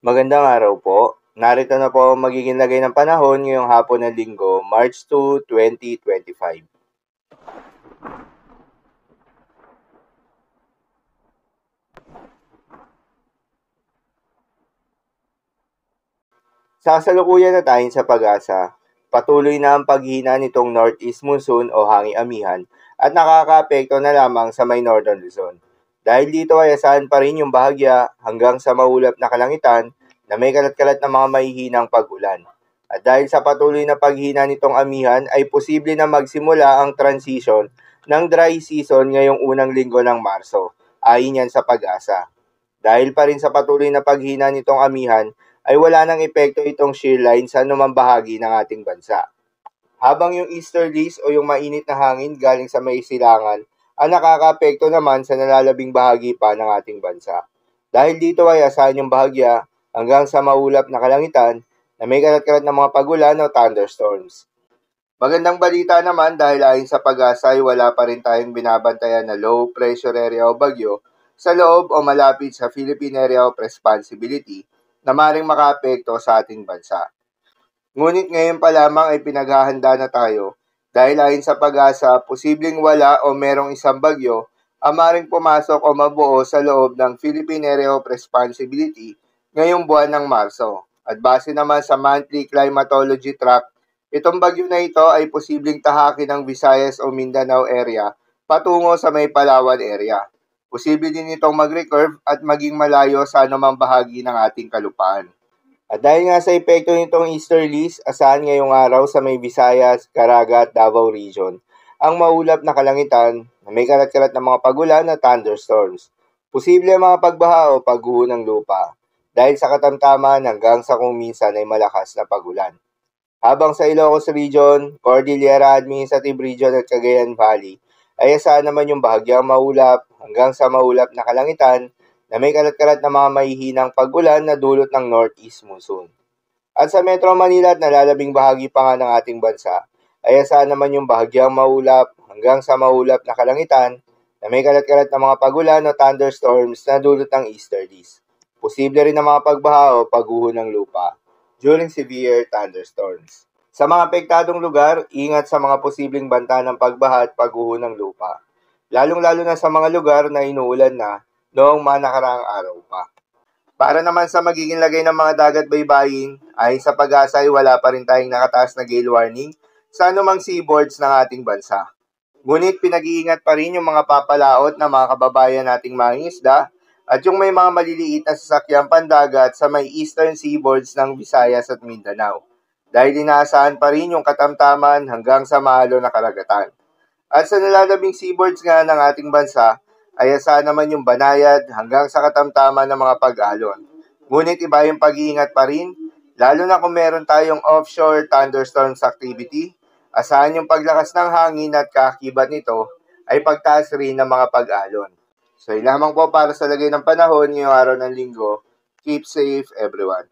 Magandang araw po. Narito na po ang magiging lagay ng panahon ngayong hapon ng Linggo, March 2, 2025. Sa kasalukuyan na tayo sa pag-asa, patuloy na ang paghina nitong northeast monsoon o hanging amihan at nakakaapekto na lamang sa may northern Luzon. Dahil dito ay asahan pa rin yung bahagya hanggang sa maulap na kalangitan na may kalat-kalat na mga mahihinang pag-ulan. At dahil sa patuloy na paghina nitong amihan ay posible na magsimula ang transition ng dry season ngayong unang linggo ng Marso, ayon yan sa pag-asa. Dahil pa rin sa patuloy na paghina nitong amihan, ay wala nang epekto itong shear line sa anumang bahagi ng ating bansa. Habang yung easterlies o yung mainit na hangin galing sa may silangan ang nakakaapekto naman sa nalalabing bahagi pa ng ating bansa. Dahil dito ay asahan yung bahagya hanggang sa maulap na kalangitan na may kalat-kalat na mga pagulan o thunderstorms. Magandang balita naman dahil ayon sa pag-asa ay wala pa rin tayong binabantayan na low pressure area o bagyo sa loob o malapit sa Philippine Area of Responsibility na maring makaapekto sa ating bansa. Ngunit ngayon pa lamang ay pinaghahanda na tayo dahil ayon sa pag-asa, posibleng wala o merong isang bagyo ang maring pumasok o mabuo sa loob ng Philippine Area of Responsibility ngayong buwan ng Marso. At base naman sa monthly climatology track, itong bagyo na ito ay posibleng tahakin ng Visayas o Mindanao area patungo sa may Palawan area. Posible din itong mag-recurve at maging malayo sa anumang bahagi ng ating kalupaan. At dahil nga sa epekto nitong easterlies, asahan ngayong araw sa may Visayas, Caraga at Davao Region ang maulap na kalangitan na may kalat-kalat na mga pagulan at thunderstorms. Posible ang mga pagbaha o pagguho ng lupa dahil sa katamtaman hanggang sa kung minsan ay malakas na pagulan. Habang sa Ilocos Region, Cordillera Administrative Region at Cagayan Valley ay asahan naman yung bahagyang maulap hanggang sa maulap na kalangitan na may kalat-kalat na mga mahihinang pag-ulan na dulot ng northeast monsoon. At sa Metro Manila at nalalabing bahagi pa nga ng ating bansa, ay asahan naman yung bahagyang maulap hanggang sa maulap na kalangitan na may kalat-kalat na mga pag-ulan o thunderstorms na dulot ng easterlies. Posible rin ang mga pagbaha o pagguho ng lupa during severe thunderstorms. Sa mga apektadong lugar, ingat sa mga posibleng banta ng pagbaha at pagguho ng lupa, lalong-lalo na sa mga lugar na inuulan na noong mga nakaraang araw pa. Para naman sa magiging lagay ng mga dagat baybayin, ay sa pag-asa ay wala pa rin tayong nakataas na gale warning sa anumang seaboards ng ating bansa. Ngunit pinag-iingat pa rin yung mga papalaot na mga kababayan nating mangingisda at yung may mga maliliit na sasakyang pandagat sa may eastern seaboards ng Visayas at Mindanao. Dahil inaasahan pa rin yung katamtaman hanggang sa maalo na karagatan. At sa nalalabing seaboards nga ng ating bansa, ay asahan naman yung banayad hanggang sa katamtaman ng mga pag-alon. Ngunit iba yung pag-iingat pa rin, lalo na kung meron tayong offshore thunderstorms activity, asahan yung paglakas ng hangin at kaakibat nito ay pagtaas rin ng mga pag-alon. So yun lamang po para sa lagay ng panahon ngayong araw ng linggo. Keep safe everyone.